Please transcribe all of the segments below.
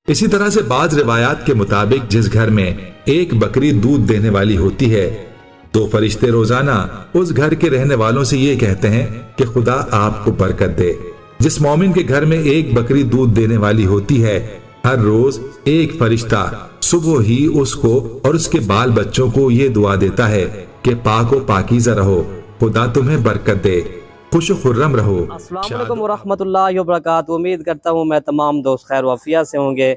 इसी तरह से बाज रिवायात के मुताबिक जिस घर में एक बकरी दूध देने वाली होती है, तो फरिश्ते रोजाना उस घर के रहने वालों से ये कहते हैं कि खुदा आपको बरकत दे। जिस मोमिन के घर में एक बकरी दूध देने वाली होती है, हर रोज एक फरिश्ता सुबह ही उसको और उसके बाल बच्चों को ये दुआ देता है कि पाक व पाकीज़ा रहो, खुदा तुम्हें बरकत दे, खुश खुर्रम रहो। अस्सलाम वालेकुम वरहमतुल्लाहि वबरकातुहू। उम्मीद करता हूँ मैं तमाम दोस्त खैर वाफिया से होंगे।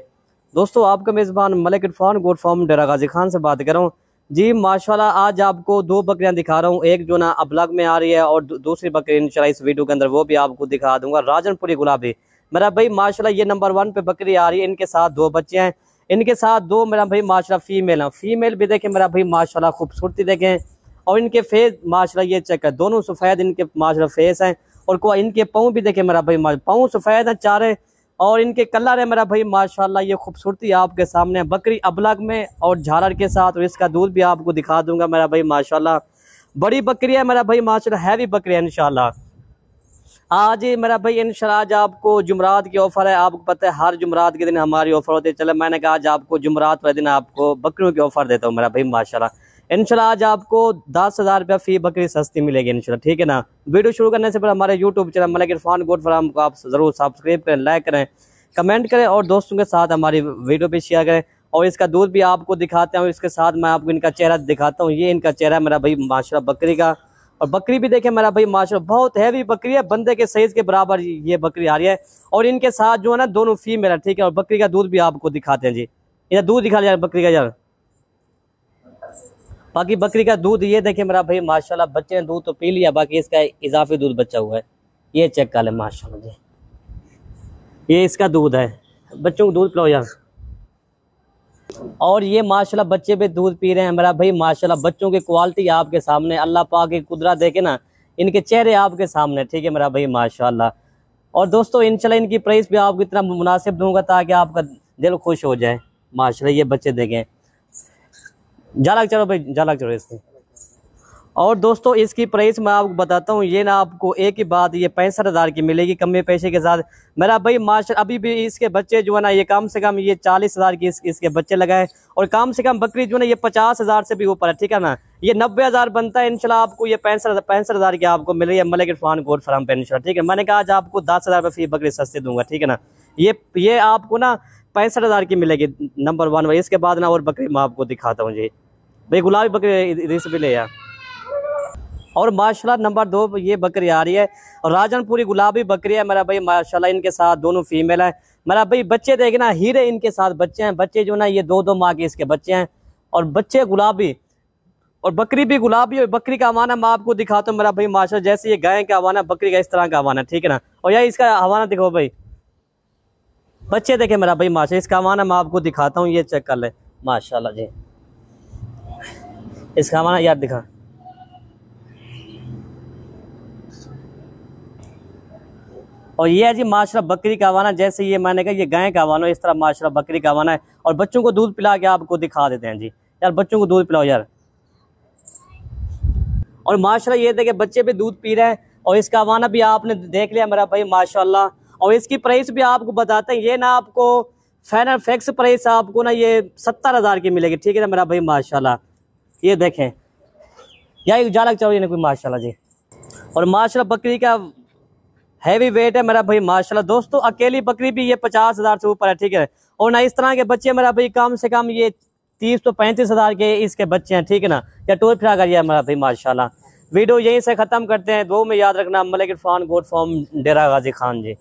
दोस्तों, आपका मेज़बान मलिक इरफान गोट फार्म डेरा गाजी खान से बात कर रहा हूँ जी। माशाल्लाह आज आपको दो बकरियां दिखा रहा हूँ, एक जो ना अबलग में आ रही है और दूसरी बकरी इंशाल्लाह इस वीडियो के अंदर वो भी आपको दिखा दूंगा। राजनपुरी गुलाबी मेरा भाई माशाल्लाह ये नंबर 1 पे बकरी आ रही है। इनके साथ दो बच्चे हैं, इनके साथ दो मेरा भाई माशाल्लाह फीमेल हैं। फीमेल भी देखें मेरा भाई माशाल्लाह खूबसूरती देखें, और इनके फेस माशाल्लाह ये चेक है, दोनों सफ़ेद इनके माशाल्लाह फेस हैं। और को इनके पाँव भी देखें मेरा भाई, पाँव सफ़ेद हैं चारे, और इनके कलर है मेरा भाई माशाल्लाह ये खूबसूरती आपके सामने। बकरी अबलग में और झालर के साथ, और इसका दूध भी आपको दिखा दूंगा मेरा भाई माशाल्लाह। बड़ी बकरी है मेरा भाई माशाल्लाह, हैवी बकरी है इंशाल्लाह। आज मेरा भाई इंशाल्लाह आज आपको जुमरात की ऑफर है। आपको पता है हर जुमरात के दिन हमारी ऑफर होती है। चले मैंने कहा आज आपको जुमरात वाले दिन आपको बकरियों की ऑफर देता हूँ मेरा भाई माशाल्लाह। इंशाल्लाह आज आपको 10,000 रुपया फी बकरी सस्ती मिलेगी इंशाल्लाह, ठीक है ना। वीडियो शुरू करने से पहले हमारे YouTube channel Malik Irfan goat farm को आप जरूर सब्सक्राइब करें, लाइक करें, कमेंट करें और दोस्तों के साथ हमारी वीडियो पे शेयर करें। और इसका दूध भी आपको दिखाते हैं, इसके साथ मैं आपको इनका चेहरा दिखाता हूँ। ये इनका चेहरा मेरा भाई माशाल्लाह बकरी का, और बकरी भी देखें मेरा भाई माशाल्लाह बहुत हैवी बकरी है, बंदे के साइज के बराबर ये बकरी आ रही है। और इनके साथ जो है ना दोनों फीमेल है, ठीक है। और बकरी का दूध भी आपको दिखाते हैं जी। इधर दूध दिखा लिया बकरी का यार, बाकी बकरी का दूध ये देखें मेरा भाई माशाल्लाह, बच्चे ने दूध तो पी लिया, बाकी इसका इजाफी दूध बचा हुआ है। ये चेक कर ले माशाल्लाह जी, ये इसका दूध है। बच्चों को दूध पिलाओ यार। और ये माशाल्लाह बच्चे भी दूध पी रहे हैं मेरा भाई माशाल्लाह। बच्चों की क्वालिटी आपके सामने, अल्लाह पाक की कुदरत देखे ना, इनके चेहरे आपके सामने, ठीक है मेरा भाई माशाल्लाह। और दोस्तों इंशाल्लाह इनकी प्राइस भी आपको इतना मुनासिब दूंगा ताकि आपका दिल खुश हो जाए माशाल्लाह। ये बच्चे देखें, झालक चलो भाई, झालक चलो इसकी। और दोस्तों इसकी प्राइस मैं आपको बताता हूँ, ये ना आपको एक ही बात, ये 65,000 की मिलेगी कम पैसे के साथ मेरा भाई माशाल्लाह। अभी भी इसके बच्चे जो है ना ये कम से कम ये 40,000 की इसके बच्चे लगाए, और कम से कम बकरी जो है ना ये 50,000 से भी ऊपर है, ठीक है ना। ये 90,000 बनता है इंशाल्लाह। आपको ये 65,000 की आपको मिल रही है मलिक इरफान गोट फार्म पे इंशाल्लाह, ठीक है। मैंने कहा आज आपको 10,000 रुपये फी बकरी सस्ती दूंगा, ठीक है ना। ये आपको ना 65,000 की मिलेगी नंबर 1। इसके बाद ना और बकरी मैं आपको दिखाता हूँ जी। भाई गुलाबी बकरी इधर से भी ले यार। और माशाल्लाह नंबर 2 ये बकरी आ रही है, और राजनपुरी गुलाबी बकरी है मेरा भाई माशाल्लाह। इनके साथ दोनों फीमेल है मेरा भाई। बच्चे देखे ना, हीरे इनके साथ बच्चे हैं। बच्चे जो ना ये 2-2 माह के इसके बच्चे हैं, और बच्चे गुलाबी, और बकरी भी गुलाबी। और बकरी का हवाना मैं आपको दिखाता हूँ मेरा भाई माशाल्लाह। जैसे ये गाय का हवाना, बकरी का इस तरह का हवाना, ठीक है ना। और यार इसका हवाना दिखो भाई, बच्चे देखे मेरा भाई माशाल्लाह। इसका हवाना मैं आपको दिखाता हूँ, ये चेक कर ले माशाल्लाह जी। इसका हवाना यार दिखा, और ये है जी माशाल्लाह बकरी का हवाना। जैसे ये मैंने कहा ये गाय का हवाना, इस तरह माशाल्लाह बकरी का हवाना है। और बच्चों को दूध पिला के आपको दिखा देते हैं जी। यार बच्चों को दूध पिलाओ यार। और माशाल्लाह ये देखे बच्चे भी दूध पी रहे हैं, और इसका हवाना भी आपने देख लिया मेरा भाई माशाल्लाह। और इसकी प्राइस भी आपको बताते हैं, ये ना आपको फाइनल फिक्स प्राइस आपको ना ये 70,000 की मिलेगी, ठीक है ना मेरा भाई माशाल्लाह। ये देखें यार झालक चलो ये कोई माशाल्लाह जी। और माशाल्लाह बकरी का हैवी वेट है मेरा भाई माशाल्लाह। दोस्तों अकेली बकरी भी ये 50,000 से ऊपर है, ठीक है। और ना इस तरह के बच्चे मेरा भाई कम से कम ये 30 तो 35,000 के इसके बच्चे हैं, ठीक है ना। या टूर फिरा करिए मेरा भाई माशाल्लाह। वीडियो यहीं से ख़त्म करते हैं। दो में याद रखना, मलिक इरफान गोट फार्म डेरा गाजी खान जी।